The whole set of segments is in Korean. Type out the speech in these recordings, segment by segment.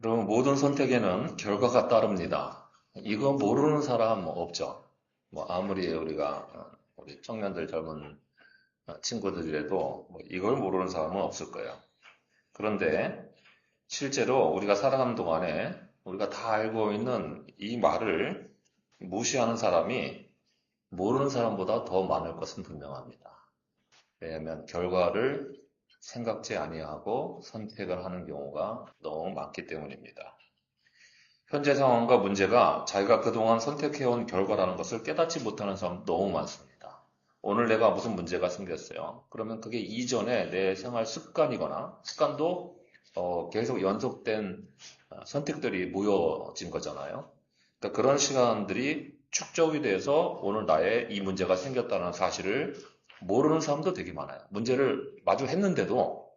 그럼 모든 선택에는 결과가 따릅니다. 이거 모르는 사람 없죠. 뭐 아무리 우리 청년들 젊은 친구들이라도 뭐 이걸 모르는 사람은 없을 거예요. 그런데 실제로 우리가 살아가는 동안에 우리가 다 알고 있는 이 말을 무시하는 사람이 모르는 사람보다 더 많을 것은 분명합니다. 왜냐하면 결과를 생각지 아니하고 선택을 하는 경우가 너무 많기 때문입니다. 현재 상황과 문제가 자기가 그동안 선택해온 결과라는 것을 깨닫지 못하는 사람 너무 많습니다. 오늘 내가 무슨 문제가 생겼어요. 그러면 그게 이전에 내 생활 습관이거나 습관도 계속 연속된 선택들이 모여진 거잖아요. 그러니까 그런 시간들이 축적이 돼서 오늘 나의 이 문제가 생겼다는 사실을 모르는 사람도 되게 많아요. 문제를 마주했는데도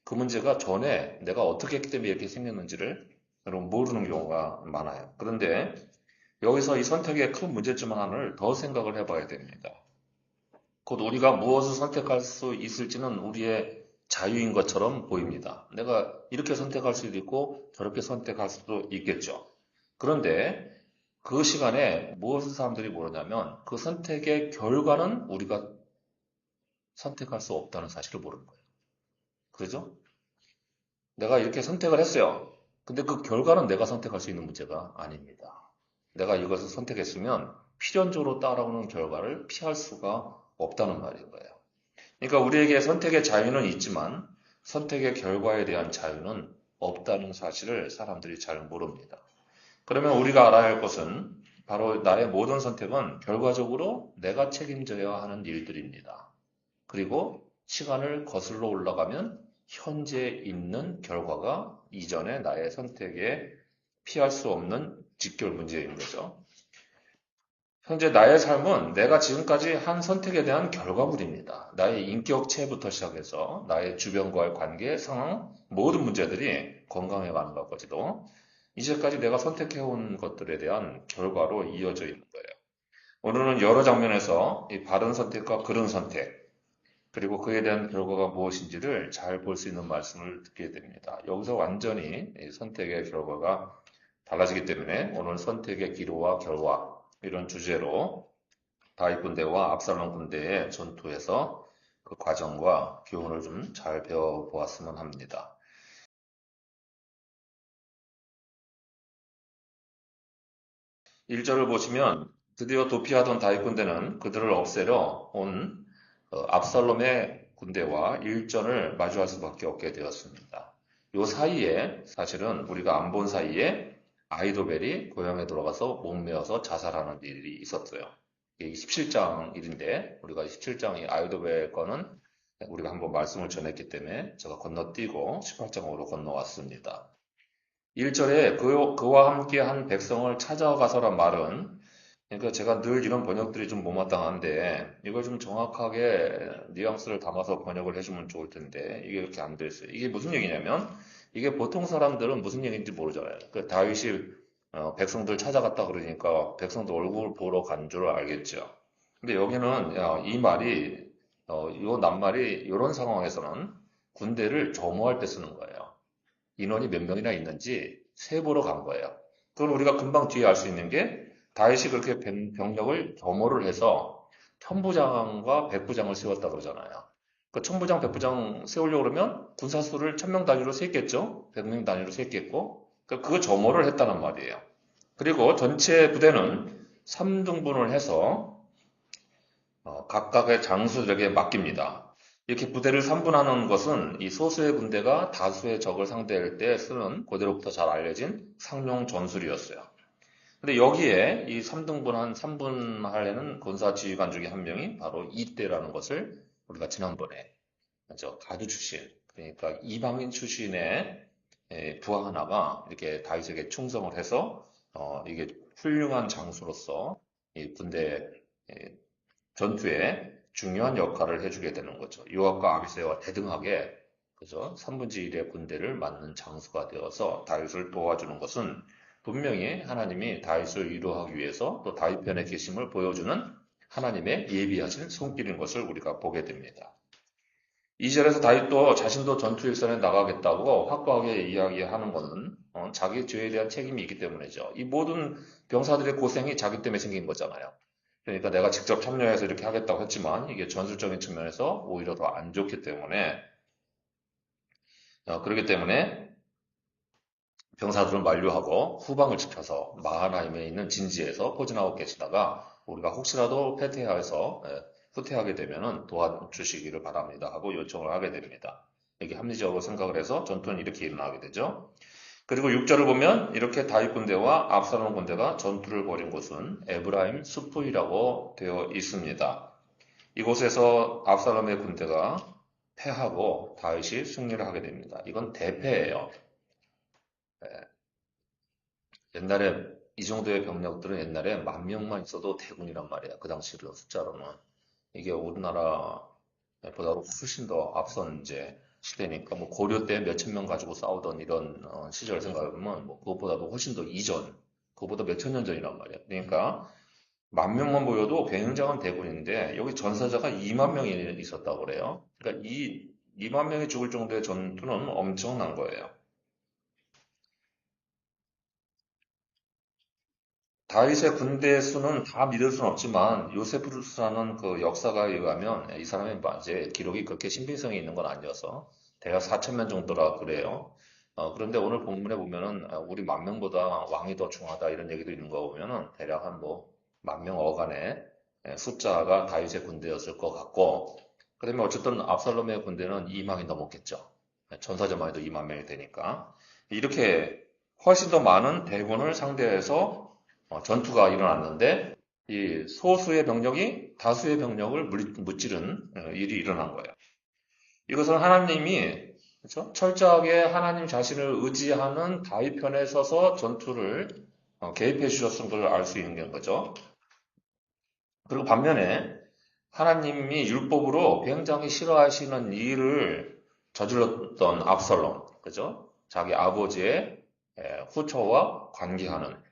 그 문제가 전에 내가 어떻게 했기 때문에 이렇게 생겼는지를 여러분 모르는 경우가 많아요. 그런데 여기서 이 선택의 큰 문제점 하나를 더 생각을 해봐야 됩니다. 곧 우리가 무엇을 선택할 수 있을지는 우리의 자유인 것처럼 보입니다. 내가 이렇게 선택할 수도 있고 저렇게 선택할 수도 있겠죠. 그런데 그 시간에 무엇을 사람들이 모르냐면 그 선택의 결과는 우리가 선택할 수 없다는 사실을 모르는 거예요. 그죠? 내가 이렇게 선택을 했어요. 근데 그 결과는 내가 선택할 수 있는 문제가 아닙니다. 내가 이것을 선택했으면 필연적으로 따라오는 결과를 피할 수가 없다는 말인 거예요. 그러니까 우리에게 선택의 자유는 있지만 선택의 결과에 대한 자유는 없다는 사실을 사람들이 잘 모릅니다. 그러면 우리가 알아야 할 것은 바로 나의 모든 선택은 결과적으로 내가 책임져야 하는 일들입니다. 그리고 시간을 거슬러 올라가면 현재 있는 결과가 이전의 나의 선택에 피할 수 없는 직결 문제인 거죠. 현재 나의 삶은 내가 지금까지 한 선택에 대한 결과물입니다. 나의 인격체부터 시작해서 나의 주변과의 관계, 상황, 모든 문제들이 건강해 가는 것까지도 이제까지 내가 선택해온 것들에 대한 결과로 이어져 있는 거예요. 오늘은 여러 장면에서 이 바른 선택과 그른 선택, 그리고 그에 대한 결과가 무엇인지를 잘 볼 수 있는 말씀을 듣게 됩니다. 여기서 완전히 선택의 결과가 달라지기 때문에 오늘 선택의 기로와 결과 이런 주제로 다윗 군대와 압살롬 군대의 전투에서 그 과정과 교훈을 좀 잘 배워보았으면 합니다. 1절을 보시면 드디어 도피하던 다윗 군대는 그들을 없애려 온 압살롬의 군대와 일전을 마주할 수밖에 없게 되었습니다. 요 사이에 사실은 우리가 안 본 사이에 아이도벨이 고향에 들어가서 목매어서 자살하는 일이 있었어요. 이게 17장 일인데 우리가 17장이 아이도벨 거는 우리가 한번 말씀을 전했기 때문에 제가 건너뛰고 18장으로 건너왔습니다. 1절에 그와 함께 한 백성을 찾아가서란 말은 그러니까 제가 늘 이런 번역들이 좀 못마땅한데 이걸 좀 정확하게 뉘앙스를 담아서 번역을 해주면 좋을 텐데 이게 이렇게 안 돼 있어요. 이게 무슨 얘기냐면 이게 보통 사람들은 무슨 얘기인지 모르잖아요. 그 다윗이 백성들 찾아갔다 그러니까 백성들 얼굴 보러 간 줄 알겠죠. 근데 여기는 이 말이 요 낱말이 이런 상황에서는 군대를 점호할 때 쓰는 거예요. 인원이 몇 명이나 있는지 세보러 간 거예요. 그건 우리가 금방 뒤에 알 수 있는 게 다윗이 그렇게 병력을 점호를 해서 천부장과 백부장을 세웠다 그러잖아요. 그 천부장, 백부장 세우려고 그러면 군사수를 1000명 단위로 셌겠죠? 100명 단위로 셌겠고 그거 점호를 했다는 말이에요. 그리고 전체 부대는 3등분을 해서 각각의 장수들에게 맡깁니다. 이렇게 부대를 삼분하는 것은 이 소수의 군대가 다수의 적을 상대할 때 쓰는 고대로부터 잘 알려진 상용 전술이었어요. 근데 여기에 이 3등분한 3분하려는 군사 지휘관 중에 한 명이 바로 이때라는 것을 우리가 지난번에 가드 출신, 그러니까 이방인 출신의 부하 하나가 이렇게 다윗에게 충성을 해서 이게 훌륭한 장수로서 이 군대 전투에 중요한 역할을 해주게 되는 거죠. 요압과 아비새와 대등하게 그죠? 3분의 1의 군대를 맡는 장수가 되어서 다윗을 도와주는 것은 분명히 하나님이 다윗을 위로하기 위해서 또 다윗 편에 계심을 보여주는 하나님의 예비하신 손길인 것을 우리가 보게 됩니다. 2절에서 다윗도 자신도 전투 일선에 나가겠다고 확고하게 이야기하는 것은 자기 죄에 대한 책임이 있기 때문이죠. 이 모든 병사들의 고생이 자기 때문에 생긴 거잖아요. 그러니까 내가 직접 참여해서 이렇게 하겠다고 했지만 이게 전술적인 측면에서 오히려 더 안 좋기 때문에 그렇기 때문에 병사들은 만류하고 후방을 지켜서 마하나임에 있는 진지에서 포진하고 계시다가 우리가 혹시라도 패퇴해서 후퇴하게 되면은 도와주시기를 바랍니다 하고 요청을 하게 됩니다. 이게 합리적으로 생각을 해서 전투는 이렇게 일어나게 되죠. 그리고 6절을 보면 이렇게 다윗 군대와 압살롬 군대가 전투를 벌인 곳은 에브라임 수풀이라고 되어 있습니다. 이곳에서 압살롬의 군대가 패하고 다윗이 승리를 하게 됩니다. 이건 대패예요. 옛날에 이 정도의 병력들은 옛날에 10,000명만 있어도 대군이란 말이야. 그 당시로 숫자로는. 이게 우리나라보다 훨씬 더 앞선 이제 시대니까 뭐 고려 때 몇천 명 가지고 싸우던 이런 시절 생각하면 뭐 그것보다도 훨씬 더 이전, 그것보다 몇천 년 전이란 말이야. 그러니까 10,000명만 보여도 굉장한 대군인데 여기 전사자가 20,000명이 있었다고 그래요. 그러니까 이 20,000명이 죽을 정도의 전투는 엄청난 거예요. 다윗의 군대 수는 다 믿을 수는 없지만 요세푸스라는 그 역사가에 의하면 이 사람의 이제 기록이 그렇게 신빙성이 있는 건 아니어서 대략 4,000명 정도라 그래요. 그런데 오늘 본문에 보면은 우리 10,000명보다 왕이 더 중하다 이런 얘기도 있는 거 보면은 대략 한 뭐 10,000명 어간의 숫자가 다윗의 군대였을 것 같고, 그다음에 어쨌든 압살롬의 군대는 2만이 넘었겠죠. 전사자만 해도 2만 명이 되니까 이렇게 훨씬 더 많은 대군을 상대해서 전투가 일어났는데 이 소수의 병력이 다수의 병력을 무찌른 일이 일어난 거예요. 이것은 하나님이 그렇죠? 철저하게 하나님 자신을 의지하는 다윗 편에 서서 전투를 개입해 주셨던 걸 알 수 있는 거죠. 그리고 반면에 하나님이 율법으로 굉장히 싫어하시는 일을 저질렀던 압살롬, 그죠? 자기 아버지의 후처와 관계하는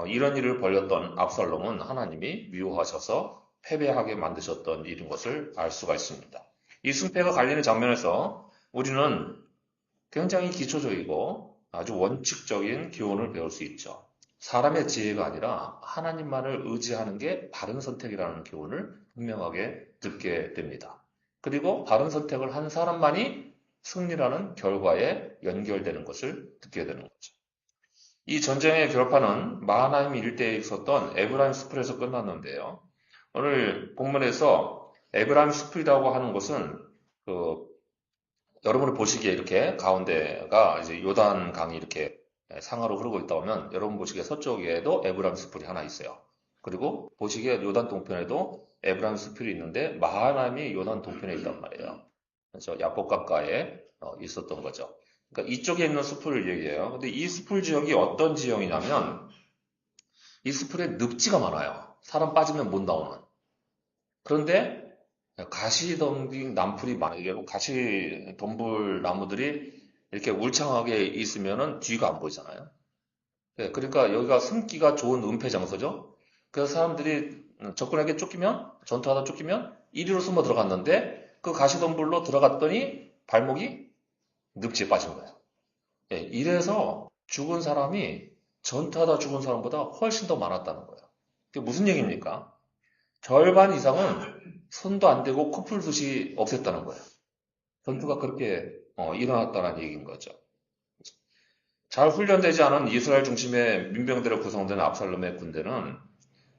이런 일을 벌였던 압살롬은 하나님이 미워하셔서 패배하게 만드셨던 일인 것을 알 수가 있습니다. 이 승패가 갈리는 장면에서 우리는 굉장히 기초적이고 아주 원칙적인 교훈을 배울 수 있죠. 사람의 지혜가 아니라 하나님만을 의지하는 게 바른 선택이라는 교훈을 분명하게 듣게 됩니다. 그리고 바른 선택을 한 사람만이 승리라는 결과에 연결되는 것을 듣게 되는 거죠. 이 전쟁의 결판은 마하나임 일대에 있었던 에브라임 수풀에서 끝났는데요. 오늘 본문에서 에브라임 수풀이라고 하는 것은 그 여러분이 보시기에 이렇게 가운데가 이제 요단 강이 이렇게 상하로 흐르고 있다 보면 여러분 보시기에 서쪽에도 에브라임 수풀이 하나 있어요. 그리고 보시기에 요단 동편에도 에브라임 수풀이 있는데 마하나임이 요단 동편에 있단 말이에요. 그래서 야복강가에 있었던 거죠. 그러니까 이쪽에 있는 수풀을 얘기해요. 근데 이 수풀 지역이 어떤 지형이냐면 이 수풀에 늪지가 많아요. 사람 빠지면 못 나오는. 그런데 가시덤불 나무풀이 많아요. 가시덤불 나무들이 이렇게 울창하게 있으면은 뒤가 안 보이잖아요. 네, 그러니까 여기가 숨기가 좋은 은폐 장소죠. 그래서 사람들이 적군에게 쫓기면, 전투하다 쫓기면 이리로 숨어 들어갔는데 그 가시덤불로 들어갔더니 발목이 늪지에 빠진 거예요. 예, 이래서 죽은 사람이 전투하다 죽은 사람보다 훨씬 더 많았다는 거예요. 그게 무슨 얘기입니까? 절반 이상은 손도 안 대고 코풀듯이 없앴다는 거예요. 전투가 그렇게 일어났다는 얘기인 거죠. 잘 훈련되지 않은 이스라엘 중심의 민병대로 구성된 압살롬의 군대는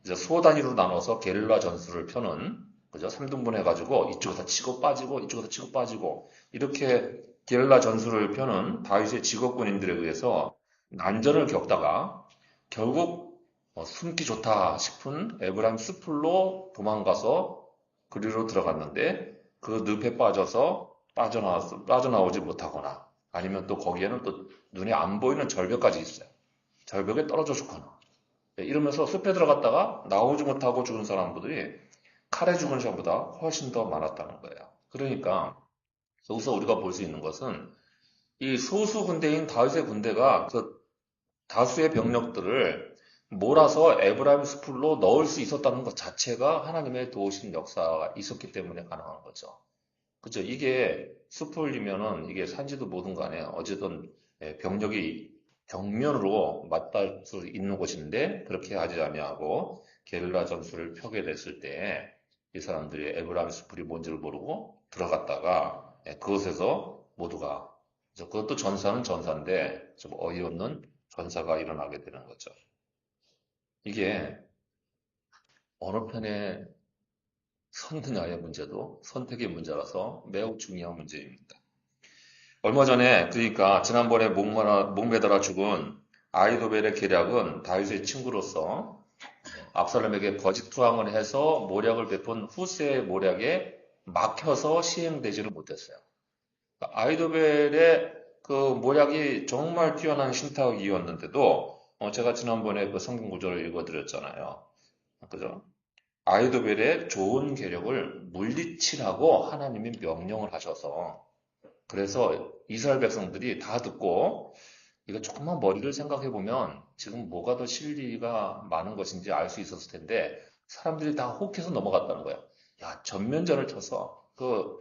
이제 소 단위로 나눠서 게릴라 전술을 펴는 그죠? 3등분 해가지고 이쪽에서 치고 빠지고 이쪽에서 치고 빠지고 이렇게 게릴라 전술을 펴는 다윗의 직업군인들에 의해서 난전을 겪다가 결국 숨기 좋다 싶은 에브라임 숲으로 도망가서 그리로 들어갔는데 그 늪에 빠져서 빠져나오지 못하거나 아니면 또 거기에는 또 눈에 안 보이는 절벽까지 있어요. 절벽에 떨어져 죽거나 이러면서 숲에 들어갔다가 나오지 못하고 죽은 사람들이 칼에 죽은 사람보다 훨씬 더 많았다는 거예요. 그러니까 여기서 우리가 볼 수 있는 것은 이 소수 군대인 다윗의 군대가 그 다수의 병력들을 몰아서 에브라임 숲으로 넣을 수 있었다는 것 자체가 하나님의 도우신 역사가 있었기 때문에 가능한 거죠. 그죠? 이게 숲을이면은 이게 산지도 뭐든 간에 어쨌든 병력이 정면으로 맞닿을 수 있는 곳인데 그렇게 하지 아니하고 게릴라 전술을 펴게 됐을 때 이 사람들이 에브라임 숲이 뭔지를 모르고 들어갔다가 그것에서 모두가 그것도 전사는 전사인데 좀 어이없는 전사가 일어나게 되는 거죠. 이게 어느 편에 선느냐의 문제도 선택의 문제라서 매우 중요한 문제입니다. 얼마 전에 그러니까 지난번에 목매달아 죽은 아이도벨의 계략은 다윗의 친구로서 압살롬에게 거짓 투항을 해서 모략을 베푼 후세의 모략에 막혀서 시행되지를 못했어요. 아이도벨의 그 모략이 정말 뛰어난 신탁이었는데도 제가 지난번에 그 성경 구절을 읽어드렸잖아요. 그죠? 아이도벨의 좋은 계력을 물리치라고 하나님이 명령을 하셔서 그래서 이스라엘 백성들이 다 듣고 이거 조금만 머리를 생각해 보면 지금 뭐가 더 진리가 많은 것인지 알 수 있었을 텐데 사람들이 다 혹해서 넘어갔다는 거예요. 야, 전면전을 쳐서 그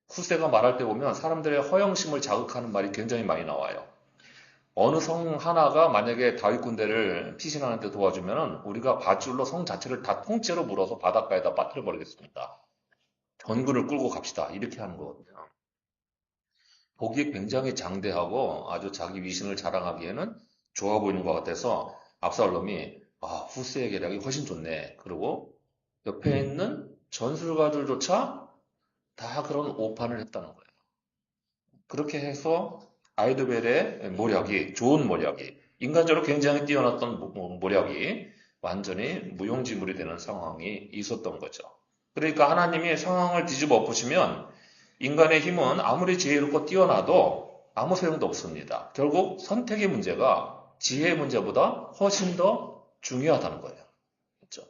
후세가 말할 때 보면 사람들의 허영심을 자극하는 말이 굉장히 많이 나와요. 어느 성 하나가 만약에 다윗 군대를 피신하는 데 도와주면은 우리가 밧줄로 성 자체를 다 통째로 물어서 바닷가에다 빠뜨려 버리겠습니다. 전군을 끌고 갑시다. 이렇게 하는 거거든요. 보기에 굉장히 장대하고 아주 자기 위신을 자랑하기에는 좋아 보이는 것 같아서 압살롬이 후스의 계략이 훨씬 좋네. 그리고 옆에 있는 전술가들조차 다 그런 오판을 했다는 거예요. 그렇게 해서 아이도벨의 모략이 좋은 모략이 인간적으로 굉장히 뛰어났던 모략이 완전히 무용지물이 되는 상황이 있었던 거죠. 그러니까 하나님이 상황을 뒤집어 엎으시면 인간의 힘은 아무리 지혜롭고 뛰어나도 아무 소용도 없습니다. 결국 선택의 문제가 지혜의 문제보다 훨씬 더 중요하다는 거예요. 그렇죠?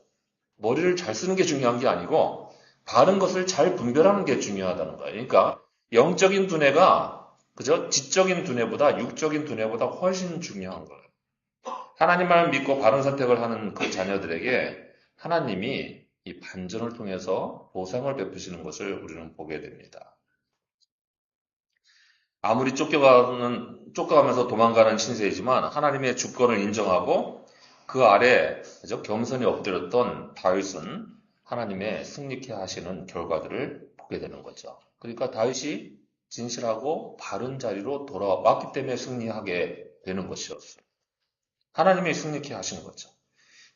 머리를 잘 쓰는 게 중요한 게 아니고 바른 것을 잘 분별하는 게 중요하다는 거예요. 그러니까 영적인 두뇌가 그죠? 지적인 두뇌보다 육적인 두뇌보다 훨씬 중요한 거예요. 하나님만 믿고 바른 선택을 하는 그 자녀들에게 하나님이 이 반전을 통해서 보상을 베푸시는 것을 우리는 보게 됩니다. 아무리 쫓겨가면서 도망가는 신세이지만 하나님의 주권을 인정하고 그 아래 그죠? 겸손히 엎드렸던 다윗은 하나님의 승리케 하시는 결과들을 보게 되는 거죠. 그러니까 다윗이 진실하고 바른 자리로 돌아왔기 때문에 승리하게 되는 것이었어요. 하나님이 승리케 하시는 거죠.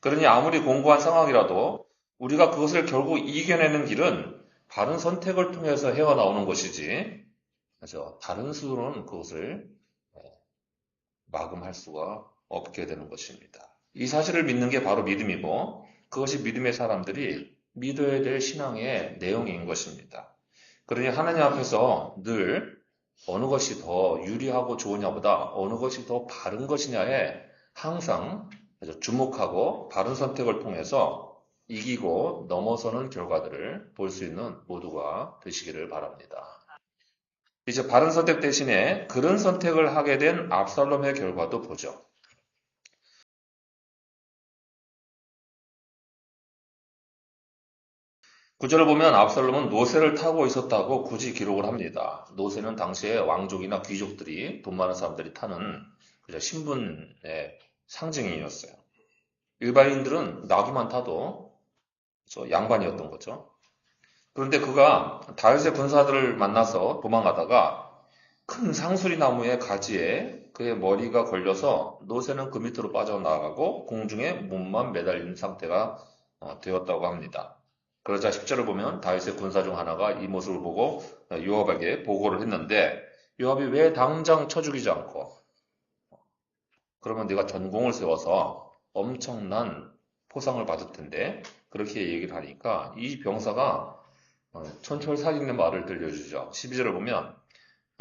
그러니 아무리 공고한 상황이라도 우리가 그것을 결국 이겨내는 길은 바른 선택을 통해서 헤어나오는 것이지, 그죠? 다른 수로는 그것을 마금할 수가 없게 되는 것입니다. 이 사실을 믿는 게 바로 믿음이고, 그것이 믿음의 사람들이 믿어야 될 신앙의 내용인 것입니다. 그러니 하나님 앞에서 늘 어느 것이 더 유리하고 좋으냐보다 어느 것이 더 바른 것이냐에 항상 주목하고 바른 선택을 통해서 이기고 넘어서는 결과들을 볼 수 있는 모두가 되시기를 바랍니다. 이제 바른 선택 대신에 그런 선택을 하게 된 압살롬의 결과도 보죠. 9절을 보면 압살롬은 노새를 타고 있었다고 굳이 기록을 합니다. 노새는 당시에 왕족이나 귀족들이 돈 많은 사람들이 타는 신분의 상징이었어요. 일반인들은 나귀만 타도 양반이었던 거죠. 그런데 그가 다윗의 군사들을 만나서 도망가다가 큰 상수리 나무의 가지에 그의 머리가 걸려서 노새는 그 밑으로 빠져나가고 공중에 몸만 매달린 상태가 되었다고 합니다. 그러자 10절을 보면 다윗의 군사 중 하나가 이 모습을 보고 요압에게 보고를 했는데 요압이 왜 당장 쳐 죽이지 않고 그러면 네가 전공을 세워서 엄청난 포상을 받을 텐데 그렇게 얘기를 하니까 이 병사가 촌철살인의 말을 들려주죠. 12절을 보면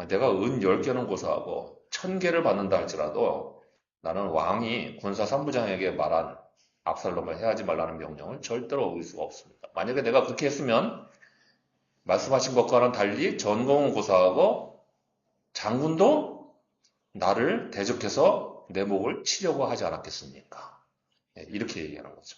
내가 은 10개는 고사하고 1000개를 받는다 할지라도 나는 왕이 군사 3부장에게 말한 압살롬을 해하지 말라는 명령을 절대로 어길 수가 없습니다. 만약에 내가 그렇게 했으면 말씀하신 것과는 달리 전공은 고사하고 장군도 나를 대적해서 내 목을 치려고 하지 않았겠습니까? 이렇게 얘기하는 거죠.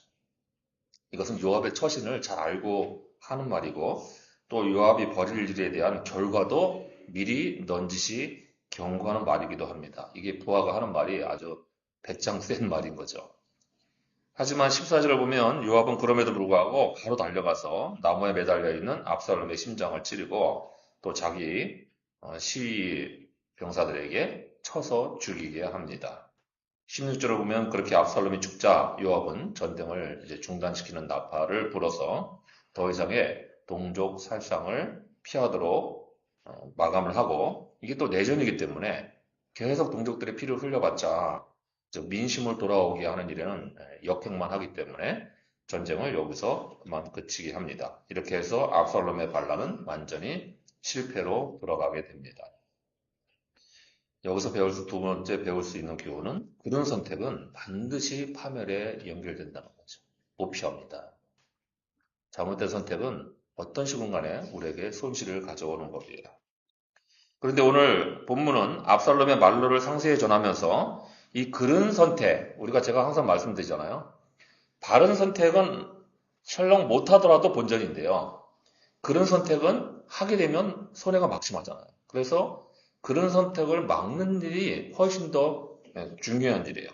이것은 요압의 처신을 잘 알고 하는 말이고 또 요압이 벌일 일에 대한 결과도 미리 넌지시 경고하는 말이기도 합니다. 이게 부하가 하는 말이 아주 배짱 센 말인 거죠. 하지만 14절을 보면 요압은 그럼에도 불구하고 바로 달려가서 나무에 매달려 있는 압살롬의 심장을 찌르고 또 자기 시위 병사들에게 쳐서 죽이게 합니다. 16절을 보면 그렇게 압살롬이 죽자 요압은 전쟁을 이제 중단시키는 나팔을 불어서 더 이상의 동족 살상을 피하도록 마감을 하고 이게 또 내전이기 때문에 계속 동족들의 피를 흘려봤자 민심을 돌아오게 하는 일에는 역행만 하기 때문에 전쟁을 여기서만 그치게 합니다. 이렇게 해서 압살롬의 반란은 완전히 실패로 돌아가게 됩니다. 여기서 두 번째 배울 수 있는 교훈은 그런 선택은 반드시 파멸에 연결된다는 거죠. 못 피합니다. 잘못된 선택은 어떤 식으로 간에 우리에게 손실을 가져오는 법이에요. 그런데 오늘 본문은 압살롬의 말로를 상세히 전하면서 이 그런 선택, 제가 항상 말씀드리잖아요. 바른 선택은 설령 못하더라도 본전인데요. 그런 선택은 하게 되면 손해가 막심하잖아요. 그래서 그런 선택을 막는 일이 훨씬 더 중요한 일이에요.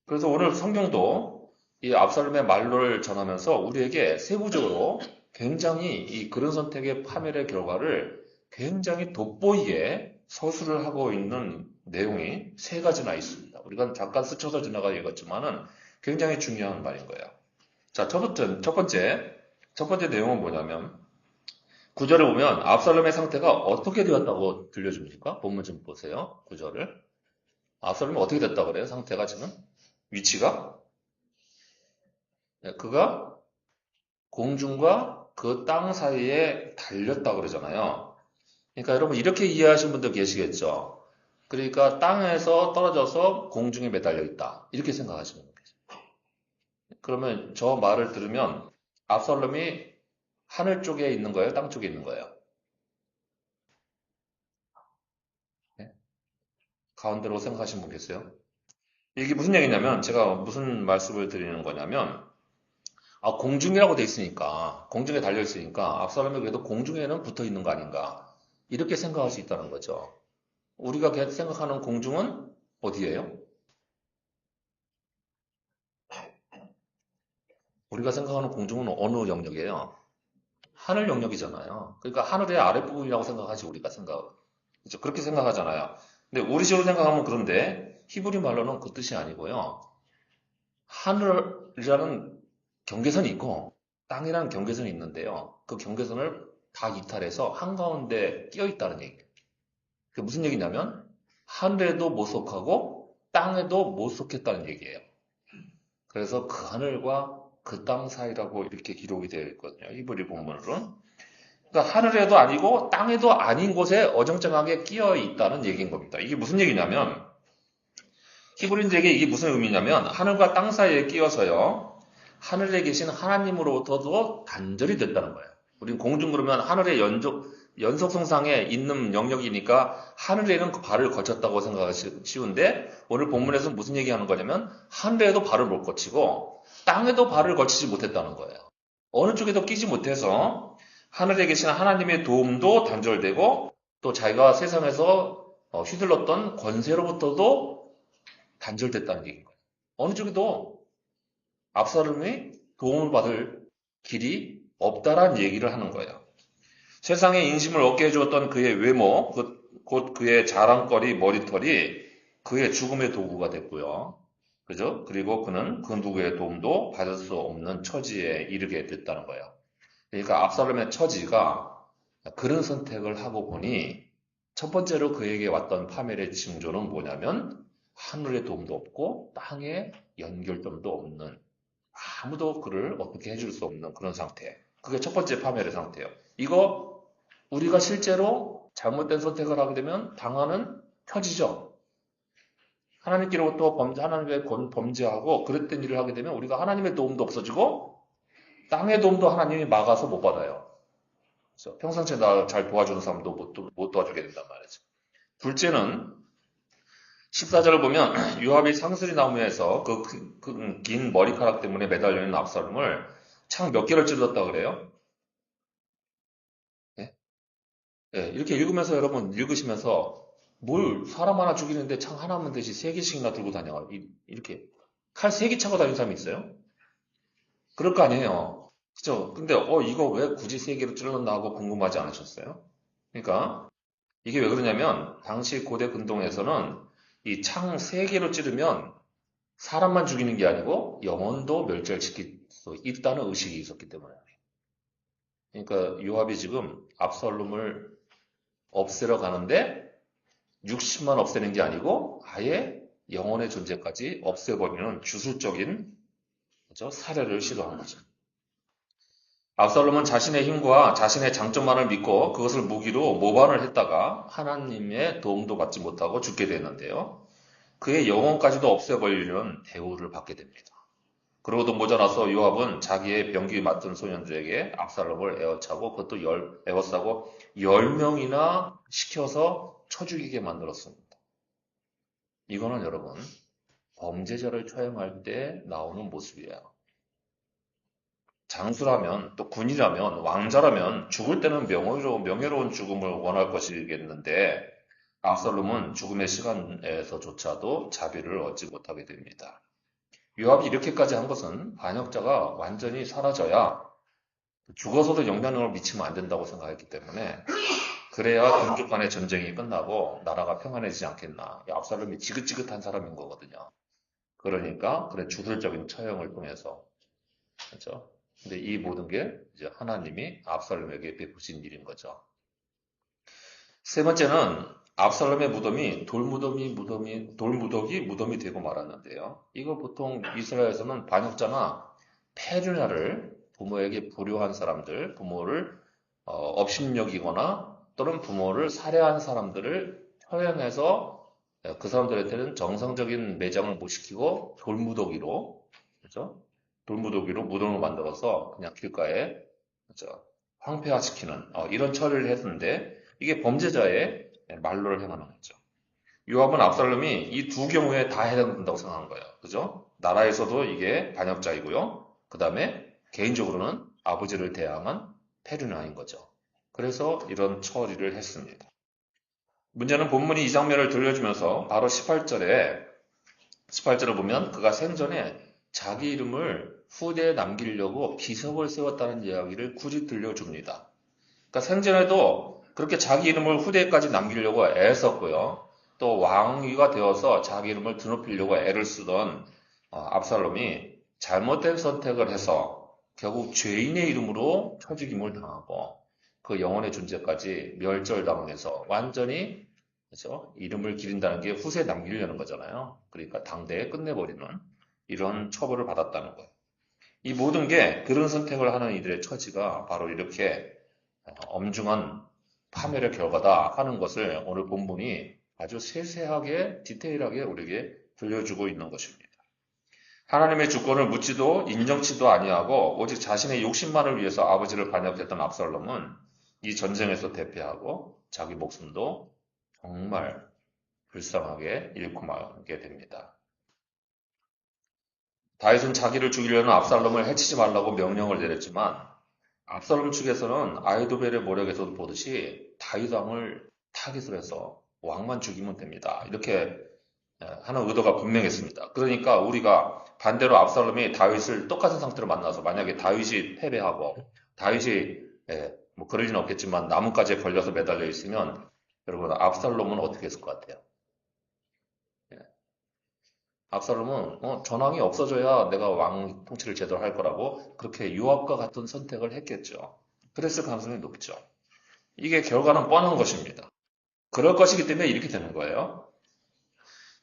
그래서 오늘 성경도 이 압살롬의 말로를 전하면서 우리에게 세부적으로 굉장히 이 그런 선택의 파멸의 결과를 굉장히 돋보이게 서술을 하고 있는 내용이 세 가지나 있습니다. 우리가 잠깐 스쳐서 지나가 읽었지만은 굉장히 중요한 말인 거예요. 자, 첫 번째 내용은 뭐냐면, 구절을 보면 압살롬의 상태가 어떻게 되었다고 들려줍니까? 본문 좀 보세요. 구절을. 압살롬이 어떻게 됐다고 그래요? 상태가 지금? 위치가? 네, 그가 공중과 그 땅 사이에 달렸다고 그러잖아요. 그러니까 여러분 이렇게 이해하시는 분들 계시겠죠? 그러니까 땅에서 떨어져서 공중에 매달려 있다. 이렇게 생각하시는 거예요. 그러면 저 말을 들으면 압살롬이 하늘 쪽에 있는 거예요? 땅 쪽에 있는 거예요? 네? 가운데로 생각하시는 분 계세요? 이게 무슨 얘기냐면 제가 무슨 말씀을 드리는 거냐면 공중이라고 돼 있으니까 공중에 달려 있으니까 압살롬이 그래도 공중에는 붙어 있는 거 아닌가 이렇게 생각할 수 있다는 거죠. 우리가 생각하는 공중은 어디예요? 우리가 생각하는 공중은 어느 영역이에요? 하늘 영역이잖아요. 그러니까 하늘의 아랫부분이라고 생각하지 우리가 그렇죠? 그렇게 생각하잖아요. 근데 우리 식으로 생각하면 그런데 히브리 말로는 그 뜻이 아니고요. 하늘이라는 경계선이 있고 땅이라는 경계선이 있는데요. 그 경계선을 다 이탈해서 한가운데 끼어 있다는 얘기예요. 그게 무슨 얘기냐면 하늘에도 못 속하고 땅에도 못 속했다는 얘기예요. 그래서 그 하늘과 그 땅 사이라고 이렇게 기록이 되어 있거든요. 히브리 본문으로는. 그러니까 하늘에도 아니고 땅에도 아닌 곳에 어정쩡하게 끼어 있다는 얘기인 겁니다. 이게 무슨 얘기냐면 히브리인들에게 이게 무슨 의미냐면 하늘과 땅 사이에 끼어서요. 하늘에 계신 하나님으로부터도 단절이 됐다는 거예요. 우리는 공중 그러면 하늘의 연속성상에 있는 영역이니까 하늘에는 그 발을 거쳤다고 생각하기 쉬운데 오늘 본문에서 무슨 얘기하는 거냐면 하늘에도 발을 못 거치고 땅에도 발을 거치지 못했다는 거예요. 어느 쪽에도 끼지 못해서 하늘에 계신 하나님의 도움도 단절되고 또 자기가 세상에서 휘둘렀던 권세로부터도 단절됐다는 얘기인 거예요. 어느 쪽에도 압살롬이 도움을 받을 길이 없다라는 얘기를 하는 거예요. 세상에 인심을 얻게 해주었던 그의 외모, 곧 그의 자랑거리, 머리털이 그의 죽음의 도구가 됐고요. 그죠? 그리고 그는 그 누구의 도움도 받을 수 없는 처지에 이르게 됐다는 거예요. 그러니까 압살롬의 처지가 그런 선택을 하고 보니 첫 번째로 그에게 왔던 파멸의 징조는 뭐냐면 하늘의 도움도 없고 땅의 연결점도 없는 아무도 그를 어떻게 해줄 수 없는 그런 상태. 그게 첫 번째 파멸의 상태예요. 이거 우리가 실제로 잘못된 선택을 하게 되면 당하는 처지죠. 하나님께로부터 하나님의 범죄하고 그랬던 일을 하게 되면 우리가 하나님의 도움도 없어지고 땅의 도움도 하나님이 막아서 못 받아요. 그래서 평상시에 나 잘 도와주는 사람도 못 도와주게 된단 말이죠. 둘째는 14절을 보면 요압이 상수리 나무에서 그 긴 머리카락 때문에 매달려 있는 압살롬을 창 몇 개를 찔렀다 그래요? 네? 예, 이렇게 읽으면서 여러분 읽으시면서 뭘 사람 하나 죽이는데 창 하나면 되지 세 개씩이나 들고 다녀. 이렇게 칼 세 개 차고 다니는 사람이 있어요? 그럴 거 아니에요. 그죠? 근데 이거 왜 굳이 세 개로 찔렀나 하고 궁금하지 않으셨어요? 그러니까 이게 왜 그러냐면 당시 고대 근동에서는 이 창 세 개로 찌르면 사람만 죽이는 게 아니고 영혼도 멸절시킬 수 있다는 의식이 있었기 때문에. 그러니까 요압이 지금 압살롬을 없애러 가는데 60만 없애는 게 아니고 아예 영혼의 존재까지 없애버리는 주술적인 그죠? 살해를 시도한 거죠. 압살롬은 자신의 힘과 자신의 장점만을 믿고 그것을 무기로 모반을 했다가 하나님의 도움도 받지 못하고 죽게 되는데요. 그의 영혼까지도 없애버리려는 대우를 받게 됩니다. 그러고도 모자라서 요압은 자기의 병기 맡은 소년들에게 압살롬을 에워차고 그것도 에워싸고 10명이나 시켜서 쳐 죽이게 만들었습니다. 이거는 여러분 범죄자를 처형할 때 나오는 모습이에요. 장수라면 또 군이라면 왕자라면 죽을 때는 명예로운 죽음을 원할 것이겠는데 압살롬은 죽음의 시간에서조차도 자비를 얻지 못하게 됩니다. 요압이 이렇게까지 한 것은 반역자가 완전히 사라져야 죽어서도 영향력을 미치면 안 된다고 생각했기 때문에 그래야 동족 간의 전쟁이 끝나고 나라가 평안해지지 않겠나. 압살롬이 지긋지긋한 사람인 거거든요. 그러니까 그래 주술적인 처형을 통해서 그렇죠. 근데 이 모든 게 이제 하나님이 압살롬에게 베푸신 일인 거죠. 세 번째는 압살롬의 무덤이 돌무더기 무덤이 되고 말았는데요. 이거 보통 이스라엘에서는 반역자나 페르냐를 부모에게 불효한 사람들, 부모를 업신여기거나 또는 부모를 살해한 사람들을 처형해서 그 사람들한테는 정상적인 매장을 못 시키고 돌무더기로 그렇죠? 돌무더기로 무덤을 만들어서 그냥 길가에 그렇죠? 황폐화시키는 이런 처리를 했는데 이게 범죄자의 말로를 행하는 거죠. 요압은 압살롬이 이 두 경우에 다 해당된다고 생각한 거예요. 그죠? 나라에서도 이게 반역자이고요. 그 다음에 개인적으로는 아버지를 대항한 페르나인 거죠. 그래서 이런 처리를 했습니다. 문제는 본문이 이 장면을 들려주면서 바로 18절을 보면 그가 생전에 자기 이름을 후대에 남기려고 비석을 세웠다는 이야기를 굳이 들려줍니다. 그러니까 생전에도 그렇게 자기 이름을 후대까지 남기려고 애썼고요. 또 왕위가 되어서 자기 이름을 드높이려고 애를 쓰던 압살롬이 잘못된 선택을 해서 결국 죄인의 이름으로 쳐죽임을 당하고 그 영혼의 존재까지 멸절당해서 완전히 그렇죠? 이름을 기린다는 게 후세에 남기려는 거잖아요. 그러니까 당대에 끝내버리는 이런 처벌을 받았다는 거예요. 이 모든 게 그런 선택을 하는 이들의 처지가 바로 이렇게 엄중한 파멸의 결과다 하는 것을 오늘 본문이 아주 세세하게 디테일하게 우리에게 들려주고 있는 것입니다. 하나님의 주권을 묻지도 인정치도 아니하고 오직 자신의 욕심만을 위해서 아버지를 반역했던 압살롬은 이 전쟁에서 대패하고 자기 목숨도 정말 불쌍하게 잃고 말게 됩니다. 다윗은 자기를 죽이려는 압살롬을 해치지 말라고 명령을 내렸지만 압살롬 측에서는 아이도벨의 모략에서도 보듯이 다윗 왕을 타깃으로 해서 왕만 죽이면 됩니다. 이렇게 하는 의도가 분명했습니다. 그러니까 우리가 반대로 압살롬이 다윗을 똑같은 상태로 만나서 만약에 다윗이 패배하고 다윗이 뭐 그럴 리는 없겠지만 나뭇가지에 걸려서 매달려 있으면 여러분 압살롬은 어떻게 했을 것 같아요? 압살롬은 전황이 없어져야 내가 왕 통치를 제대로 할 거라고 그렇게 요압과 같은 선택을 했겠죠. 그랬을 가능성이 높죠. 이게 결과는 뻔한 것입니다. 그럴 것이기 때문에 이렇게 되는 거예요.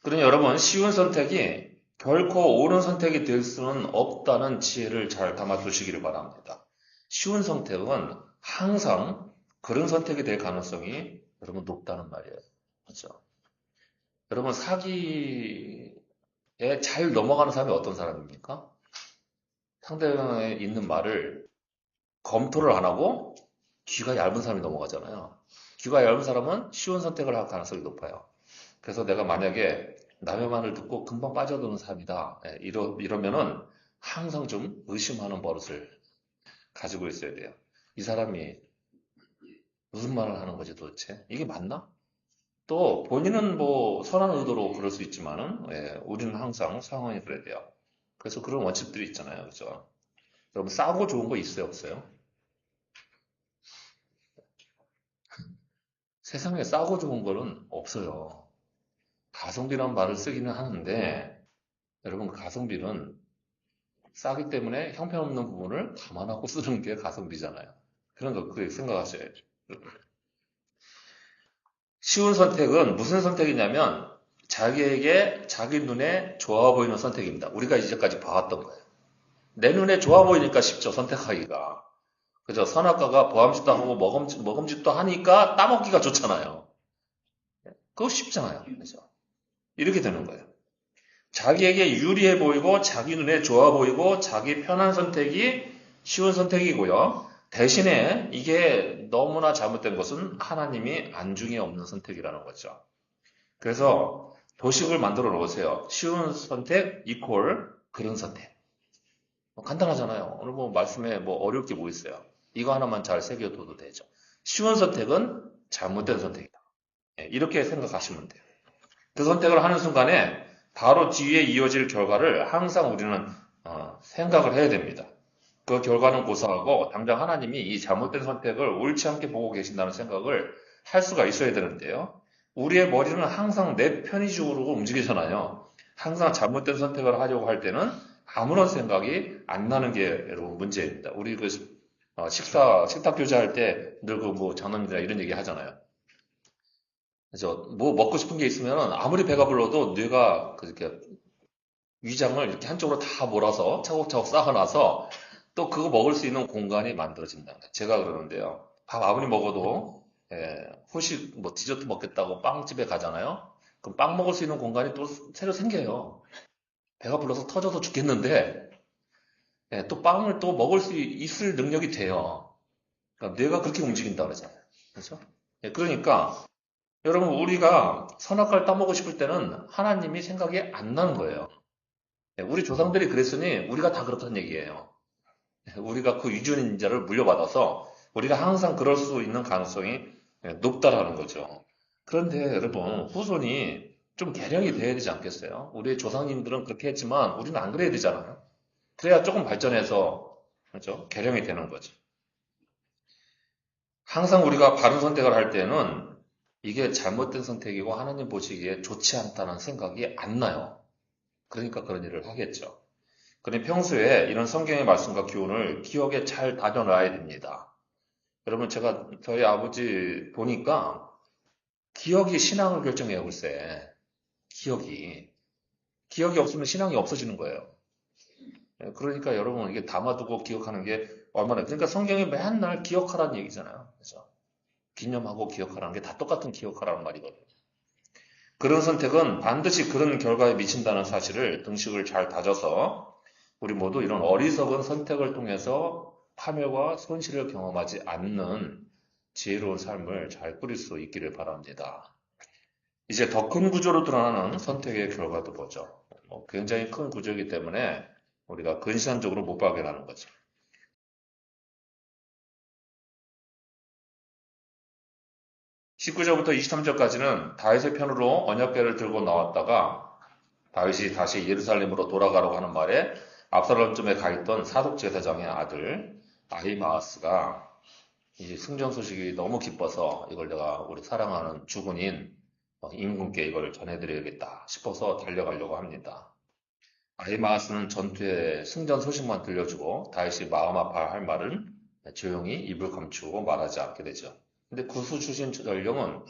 그러니 여러분 쉬운 선택이 결코 옳은 선택이 될 수는 없다는 지혜를 잘 담아두시기를 바랍니다. 쉬운 선택은 항상 그런 선택이 될 가능성이 여러분 높다는 말이에요. 그렇죠? 여러분 사기에 잘 넘어가는 사람이 어떤 사람입니까? 상대방에 있는 말을 검토를 안 하고 귀가 얇은 사람이 넘어가잖아요. 귀가 얇은 사람은 쉬운 선택을 할 가능성이 높아요. 그래서 내가 만약에 남의 말을 듣고 금방 빠져드는 사람이다. 이러면은 항상 좀 의심하는 버릇을 가지고 있어야 돼요. 이 사람이 무슨 말을 하는 거지 도대체? 이게 맞나? 또 본인은 뭐 선한 의도로 그럴 수 있지만은 우리는 항상 상황이 그래야 돼요. 그래서 그런 원칙들이 있잖아요. 그죠? 여러분 싸고 좋은 거 있어요, 없어요? 세상에 싸고 좋은 거는 없어요. 가성비란 말을 쓰기는 하는데 여러분 그 가성비는 싸기 때문에 형편없는 부분을 감안하고 쓰는 게 가성비잖아요. 그런 거 그 생각하셔야죠. 쉬운 선택은 무슨 선택이냐면 자기에게 자기 눈에 좋아 보이는 선택입니다. 우리가 이제까지 봐왔던 거예요. 내 눈에 좋아 보이니까 쉽죠, 선택하기가. 그죠? 선악과가 보암직도 하고 먹음직도 하니까 따먹기가 좋잖아요. 그거 쉽잖아요. 그죠? 이렇게 되는 거예요. 자기에게 유리해 보이고 자기 눈에 좋아 보이고 자기 편한 선택이 쉬운 선택이고요. 대신에 이게 너무나 잘못된 것은 하나님이 안중에 없는 선택이라는 거죠. 그래서 도식을 만들어 놓으세요. 쉬운 선택 이퀄 그런 선택. 간단하잖아요. 오늘 뭐 말씀에 뭐 어려울 게 뭐 있어요. 이거 하나만 잘 새겨둬도 되죠. 쉬운 선택은 잘못된 선택이다. 이렇게 생각하시면 돼요. 그 선택을 하는 순간에 바로 뒤에 이어질 결과를 항상 우리는 생각을 해야 됩니다. 그 결과는 고사하고 당장 하나님이 이 잘못된 선택을 옳지 않게 보고 계신다는 생각을 할 수가 있어야 되는데요. 우리의 머리는 항상 내 편의적으로 움직이잖아요. 항상 잘못된 선택을 하려고 할 때는 아무런 생각이 안 나는 게 여러분 문제입니다. 우리 그 식탁 교제할 때 늘 그 뭐 장로님이나 이런 얘기 하잖아요. 그래서 뭐 먹고 싶은 게 있으면 아무리 배가 불러도 뇌가 그렇게 위장을 이렇게 한쪽으로 다 몰아서 차곡차곡 쌓아놔서 또 그거 먹을 수 있는 공간이 만들어진다. 제가 그러는데요. 밥 아무리 먹어도 후식 뭐 디저트 먹겠다고 빵집에 가잖아요. 그럼 빵 먹을 수 있는 공간이 또 새로 생겨요. 배가 불러서 터져서 죽겠는데 또 빵을 또 먹을 수 있을 능력이 돼요. 그러니까 뇌가 그렇게 움직인다 그러잖아요. 그렇죠? 그러니까 여러분, 우리가 선악과를 따먹고 싶을 때는 하나님이 생각이 안 나는 거예요. 우리 조상들이 그랬으니 우리가 다 그렇다는 얘기예요. 우리가 그 유전인자를 물려받아서 우리가 항상 그럴 수 있는 가능성이 높다라는 거죠. 그런데 여러분, 후손이 좀 개량이 돼야 되지 않겠어요? 우리 조상님들은 그렇게 했지만 우리는 안 그래야 되잖아요. 그래야 조금 발전해서, 그렇죠? 개량이 되는 거죠. 항상 우리가 바른 선택을 할 때는 이게 잘못된 선택이고 하나님 보시기에 좋지 않다는 생각이 안 나요. 그러니까 그런 일을 하겠죠. 그러니 평소에 이런 성경의 말씀과 교훈을 기억에 잘 다져놔야 됩니다. 여러분, 제가 저희 아버지 보니까 기억이 신앙을 결정해요, 글쎄. 기억이. 기억이 없으면 신앙이 없어지는 거예요. 그러니까 여러분, 이게 담아두고 기억하는 게 얼마나, 그러니까 성경이 맨날 기억하라는 얘기잖아요. 그래서 기념하고 기억하라는 게 다 똑같은 기억하라는 말이거든요. 그런 선택은 반드시 그런 결과에 미친다는 사실을 등식을 잘 다져서 우리 모두 이런 어리석은 선택을 통해서 파멸과 손실을 경험하지 않는 지혜로운 삶을 잘 꾸릴 수 있기를 바랍니다. 이제 더 큰 구조로 드러나는 선택의 결과도 보죠. 굉장히 큰 구조이기 때문에 우리가 근시안적으로 못 발견하는 거죠. 19절부터 23절까지는 다윗의 편으로 언약궤를 들고 나왔다가 다윗이 다시 예루살렘으로 돌아가라고 하는 말에 압살롬쯤에 가 있던 사독 제사장의 아들 아히마아스가 이 승전 소식이 너무 기뻐서 이걸 내가 우리 사랑하는 주군인 임금께 이걸 전해드려야겠다 싶어서 달려가려고 합니다. 아히마아스는 전투의 승전 소식만 들려주고 다윗이 마음 아파할 말은 조용히 입을 감추고 말하지 않게 되죠. 근데 구수 출신 전령은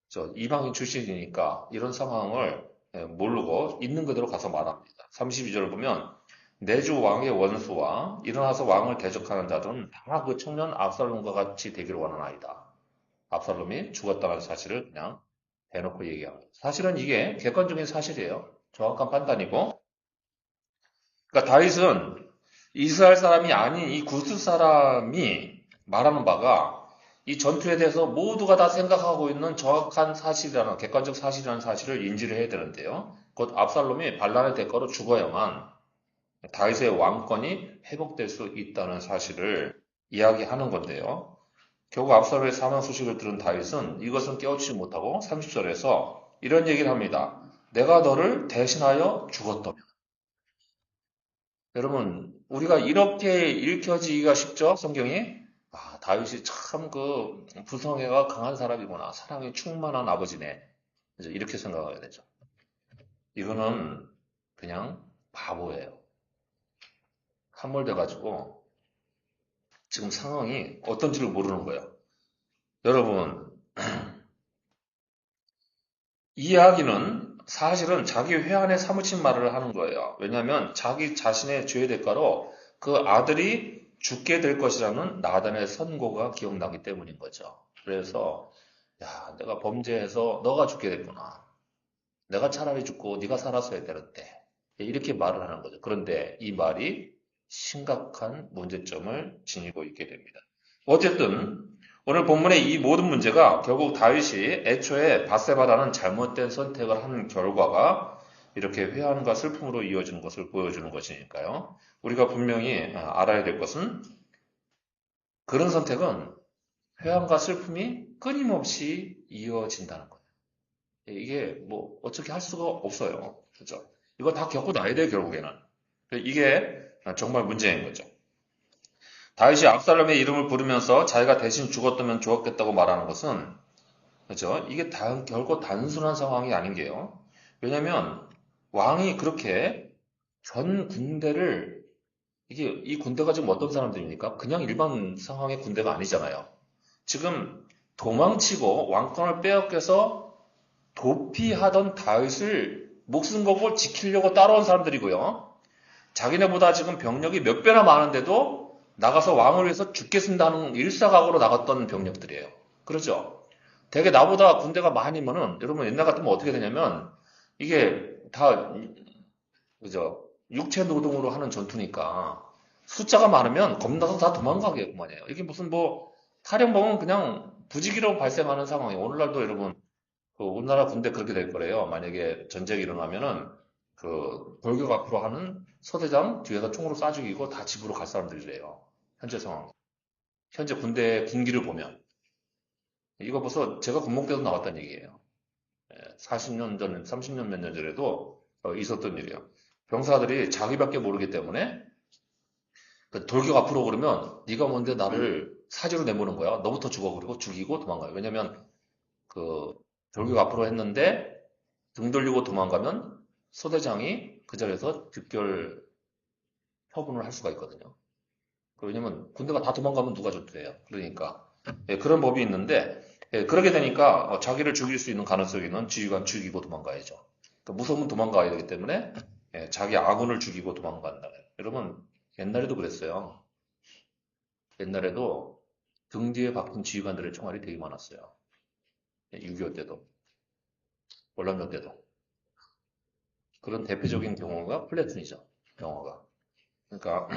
저 이방인 출신이니까 이런 상황을 모르고 있는 그대로 가서 말합니다. 32절을 보면 내주 왕의 원수와 일어나서 왕을 대적하는 자들은 다 그 청년 압살롬과 같이 되기를 원하나이다. 압살롬이 죽었다는 사실을 그냥 대놓고 얘기합니다. 사실은 이게 객관적인 사실이에요. 정확한 판단이고. 그러니까 다윗은 이스라엘 사람이 아닌 이 구스 사람이 말하는 바가 이 전투에 대해서 모두가 다 생각하고 있는 정확한 사실이라는, 객관적 사실이라는 사실을 인지를 해야 되는데요. 곧 압살롬이 반란의 대가로 죽어야만 다윗의 왕권이 회복될 수 있다는 사실을 이야기하는 건데요. 결국 압살롬의 사망 소식을 들은 다윗은 이것은 깨우치지 못하고 30절에서 이런 얘기를 합니다. 내가 너를 대신하여 죽었다면. 여러분, 우리가 이렇게 읽혀지기가 쉽죠? 성경이? 아, 다윗이 참 그 부성애가 강한 사람이구나. 사랑이 충만한 아버지네. 이제 이렇게 생각하게 되죠. 이거는 그냥 바보예요. 함몰돼가지고 지금 상황이 어떤지를 모르는 거예요. 여러분, 이 이야기는 사실은 자기 회한에 사무친 말을 하는 거예요. 왜냐하면 자기 자신의 죄의 대가로 그 아들이 죽게 될 것이라는 나단의 선고가 기억나기 때문인 거죠. 그래서 야, 내가 범죄해서 너가 죽게 됐구나. 내가 차라리 죽고 네가 살았어야 되는데 이렇게 말을 하는 거죠. 그런데 이 말이 심각한 문제점을 지니고 있게 됩니다. 어쨌든 오늘 본문의 이 모든 문제가 결국 다윗이 애초에 밧세바라는 잘못된 선택을 한 결과가 이렇게 회한과 슬픔으로 이어지는 것을 보여주는 것이니까요. 우리가 분명히 알아야 될 것은 그런 선택은 회한과 슬픔이 끊임없이 이어진다는 거예요. 이게 뭐 어떻게 할 수가 없어요. 그죠? 이거 다 겪고 나야 돼요, 결국에는. 이게 정말 문제인 거죠. 다윗이 압살롬의 이름을 부르면서 자기가 대신 죽었다면 좋았겠다고 말하는 것은 그죠? 이게 결코 단순한 상황이 아닌 게요. 왜냐하면 왕이 그렇게 전 군대를 이게 이 군대가 지금 어떤 사람들입니까? 그냥 일반 상황의 군대가 아니잖아요. 지금 도망치고 왕권을 빼앗겨서 도피하던 다윗을 목숨 걸고 지키려고 따라온 사람들이고요. 자기네보다 지금 병력이 몇 배나 많은데도 나가서 왕을 위해서 죽겠습니다 하는 일사각오로 나갔던 병력들이에요. 그렇죠? 되게 나보다 군대가 많으면은 여러분 옛날 같으면 어떻게 되냐면 이게 다 그죠? 육체 노동으로 하는 전투니까 숫자가 많으면 겁나서 다 도망가게만해요. 이게 무슨 뭐 타령 보면 그냥 부지기로 발생하는 상황이에요. 오늘날도 여러분 그 우리나라 군대 그렇게 될 거래요. 만약에 전쟁이 일어나면은 그 돌격 앞으로 하는 서대장 뒤에서 총으로 쏴 죽이고 다 집으로 갈 사람들이래요. 현재 상황. 현재 군대 군기를 보면 이거 벌써 제가 군목 때도 나왔다는 얘기예요. 40년 전, 30년 몇 년 전에도 있었던 일이에요. 병사들이 자기밖에 모르기 때문에 그 돌격 앞으로 그러면 네가 뭔데 나를 사지로 내모는 거야. 너부터 죽어 그리고 죽이고 도망가요. 왜냐면 그 돌격 앞으로 했는데 등 돌리고 도망가면 소대장이 그 자리에서 즉결 처분을 할 수가 있거든요. 왜냐면 군대가 다 도망가면 누가 전투해요. 그러니까 그런 법이 있는데 그렇게 되니까 자기를 죽일 수 있는 가능성이 있는 지휘관 죽이고 도망가야죠. 그러니까 무서우면 도망가야 되기 때문에 자기 아군을 죽이고 도망간다. 여러분 옛날에도 그랬어요. 옛날에도 등 뒤에 박힌 지휘관들의 총알이 되게 많았어요. 6.25 때도, 월남전 때도. 그런 대표적인 경우가 플래툰이죠. 영어가. 그러니까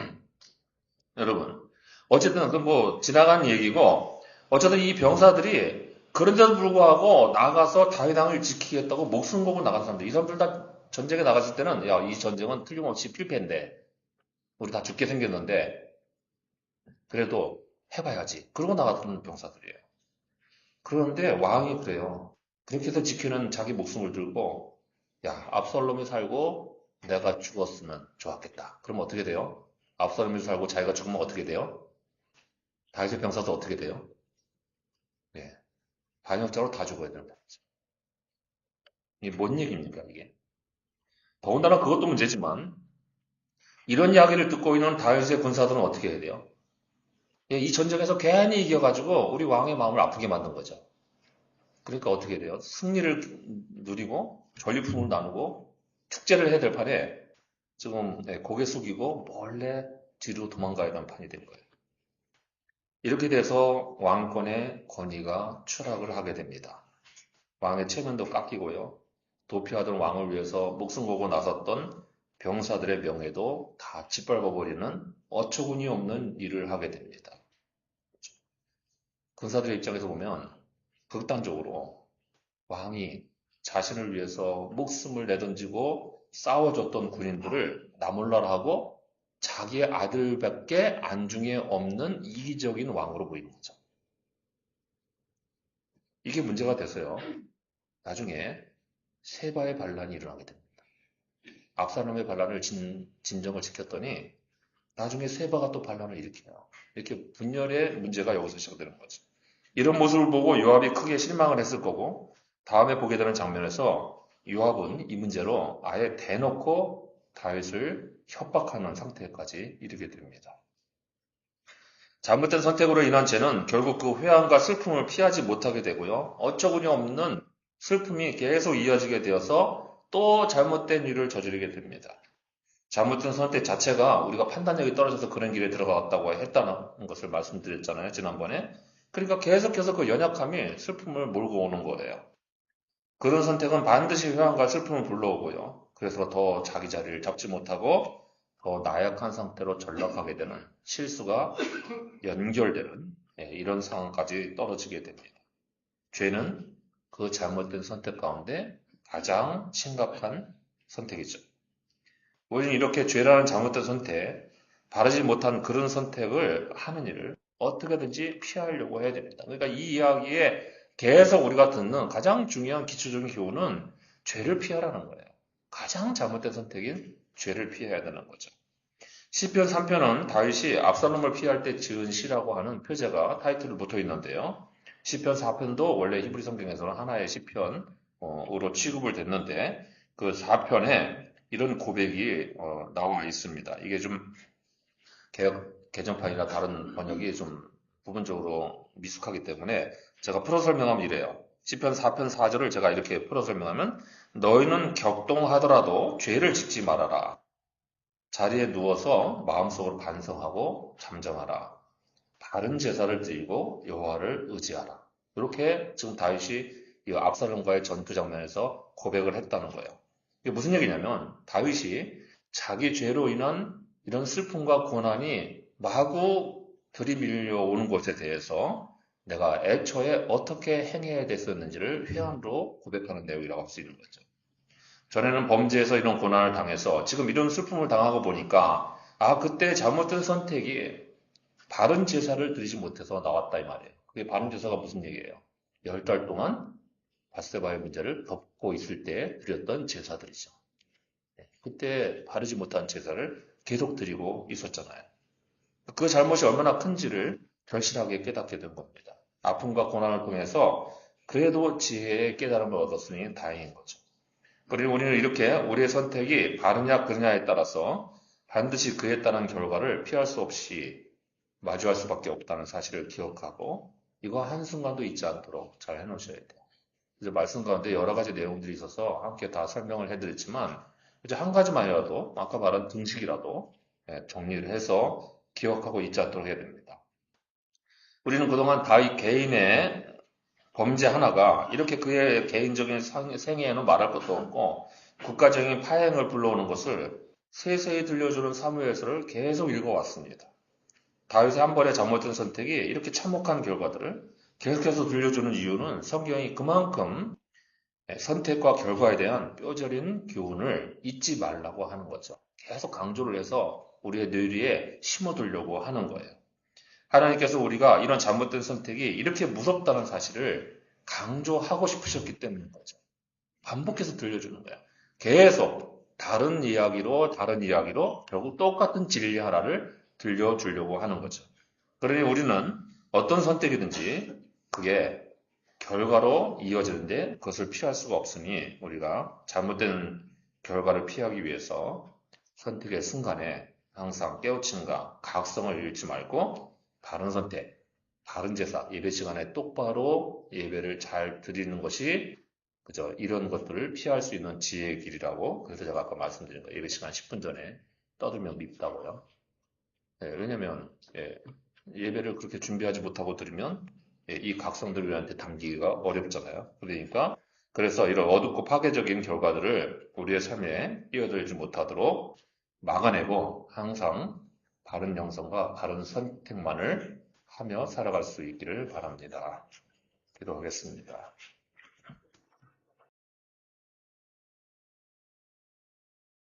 여러분 어쨌든 그 뭐 지나간 얘기고 어쨌든 이 병사들이 그런데도 불구하고 나가서 다윗 왕을 지키겠다고 목숨 걸고 나간 사람들 이 사람들 다 전쟁에 나갔을 때는 야 이 전쟁은 틀림없이 필패인데 우리 다 죽게 생겼는데 그래도 해봐야지 그러고 나갔던 병사들이에요. 그런데 왕이 그래요. 그렇게 해서 지키는 자기 목숨을 들고 야 압살롬이 살고 내가 죽었으면 좋았겠다. 그럼 어떻게 돼요? 압살롬이 살고 자기가 죽으면 어떻게 돼요? 다윗의 병사도 어떻게 돼요? 네, 반역자로 다 죽어야 되는 거죠. 이게 뭔 얘기입니까, 이게? 더군다나 그것도 문제지만, 이런 이야기를 듣고 있는 다윗의 군사들은 어떻게 해야 돼요? 예, 이 전쟁에서 괜히 이겨가지고 우리 왕의 마음을 아프게 만든 거죠. 그러니까 어떻게 돼요? 승리를 누리고 전리품을 나누고 축제를 해야 될 판에 지금 고개 숙이고 몰래 뒤로 도망가야 하는 판이 된 거예요. 이렇게 돼서 왕권의 권위가 추락을 하게 됩니다. 왕의 체면도 깎이고요. 도피하던 왕을 위해서 목숨 걸고 나섰던 병사들의 명예도 다 짓밟아버리는 어처구니 없는 일을 하게 됩니다. 군사들의 입장에서 보면 극단적으로 왕이 자신을 위해서 목숨을 내던지고 싸워줬던 군인들을 나몰라라 하고 자기의 아들밖에 안중에 없는 이기적인 왕으로 보이는 거죠. 이게 문제가 돼서요. 나중에 세바의 반란이 일어나게 됩니다. 압살롬의 반란을 진정을 지켰더니 나중에 세바가 또 반란을 일으켜요. 이렇게 분열의 문제가 여기서 시작되는 거죠. 이런 모습을 보고 요압이 크게 실망을 했을 거고 다음에 보게 되는 장면에서 요압은 이 문제로 아예 대놓고 다윗을 협박하는 상태까지 이르게 됩니다. 잘못된 선택으로 인한 죄는 결국 그 회한과 슬픔을 피하지 못하게 되고요. 어처구니 없는 슬픔이 계속 이어지게 되어서 또 잘못된 일을 저지르게 됩니다. 잘못된 선택 자체가 우리가 판단력이 떨어져서 그런 길에 들어갔다고 했다는 것을 말씀드렸잖아요, 지난번에. 그러니까 계속해서 그 연약함이 슬픔을 몰고 오는 거예요. 그런 선택은 반드시 회한과 슬픔을 불러오고요. 그래서 더 자기 자리를 잡지 못하고 더 나약한 상태로 전락하게 되는 실수가 연결되는 이런 상황까지 떨어지게 됩니다. 죄는 그 잘못된 선택 가운데 가장 심각한 선택이죠. 우리는 이렇게 죄라는 잘못된 선택, 바르지 못한 그런 선택을 하는 일을 어떻게든지 피하려고 해야 됩니다. 그러니까 이 이야기에 계속 우리가 듣는 가장 중요한 기초적인 교훈은 죄를 피하라는 거예요. 가장 잘못된 선택인 죄를 피해야 되는 거죠. 시편 3편은 다윗이 압살롬을 피할 때 지은 시라고 하는 표제가 타이틀을 붙어 있는데요. 시편 4편도 원래 히브리 성경에서는 하나의 시편으로 취급을 됐는데 그 4편에 이런 고백이 나와 있습니다. 이게 좀 개정판이나 다른 번역이 좀 부분적으로 미숙하기 때문에 제가 풀어 설명하면 이래요. 시편 4편 4절을 제가 이렇게 풀어 설명하면 너희는 격동하더라도 죄를 짓지 말아라. 자리에 누워서 마음속으로 반성하고 잠잠하라. 바른 제사를 드리고 여호와를 의지하라. 이렇게 지금 다윗이 이 압살롬과의 전투 장면에서 고백을 했다는 거예요. 이게 무슨 얘기냐면 다윗이 자기 죄로 인한 이런 슬픔과 고난이 마구 들이밀려오는 것에 대해서 내가 애초에 어떻게 행해야 됐었는지를 회한으로 고백하는 내용이라고 할 수 있는 거죠. 전에는 범죄에서 이런 고난을 당해서 지금 이런 슬픔을 당하고 보니까 그때 잘못된 선택이 바른 제사를 드리지 못해서 나왔다 이 말이에요. 그게 바른 제사가 무슨 얘기예요? 10달 동안 밧세바의 문제를 덮고 있을 때 드렸던 제사들이죠. 그때 바르지 못한 제사를 계속 드리고 있었잖아요. 그 잘못이 얼마나 큰지를 결실하게 깨닫게 된 겁니다. 아픔과 고난을 통해서 그래도 지혜의 깨달음을 얻었으니 다행인 거죠. 그리고 우리는 이렇게 우리의 선택이 바르냐 그르냐에 따라서 반드시 그에 따른 결과를 피할 수 없이 마주할 수밖에 없다는 사실을 기억하고 이거 한순간도 잊지 않도록 잘 해놓으셔야 돼요. 이제 말씀 가운데 여러 가지 내용들이 있어서 함께 다 설명을 해드렸지만 이제 한 가지만이라도 아까 말한 등식이라도 정리를 해서 기억하고 잊지 않도록 해야 됩니다. 우리는 그동안 다윗 개인의 범죄 하나가 이렇게 그의 개인적인 생애에는 말할 것도 없고 국가적인 파행을 불러오는 것을 세세히 들려주는 사무엘서를 계속 읽어왔습니다. 다윗의 한 번의 잘못된 선택이 이렇게 참혹한 결과들을 계속해서 들려주는 이유는 성경이 그만큼 선택과 결과에 대한 뼈저린 교훈을 잊지 말라고 하는 거죠. 계속 강조를 해서 우리의 뇌리에 심어두려고 하는 거예요. 하나님께서 우리가 이런 잘못된 선택이 이렇게 무섭다는 사실을 강조하고 싶으셨기 때문인 거죠. 반복해서 들려주는 거예요. 계속 다른 이야기로 결국 똑같은 진리 하나를 들려주려고 하는 거죠. 그러니 우리는 어떤 선택이든지 그게 결과로 이어지는데 그것을 피할 수가 없으니 우리가 잘못된 결과를 피하기 위해서 선택의 순간에 항상 깨우침과 각성을 잃지 말고 바른 선택, 바른 제사, 예배 시간에 똑바로 예배를 잘 드리는 것이 그죠? 이런 것들을 피할 수 있는 지혜의 길이라고 그래서 제가 아까 말씀드린 거예요. 예배 시간 10분 전에 떠들면 밉다고요. 왜냐면 예배를 그렇게 준비하지 못하고 드리면 이 각성들을 우리한테 담기기가 어렵잖아요. 그러니까 그래서 이런 어둡고 파괴적인 결과들을 우리의 삶에 끼어들지 못하도록 막아내고 항상 바른 영성과 바른 선택만을 하며 살아갈 수 있기를 바랍니다. 기도하겠습니다.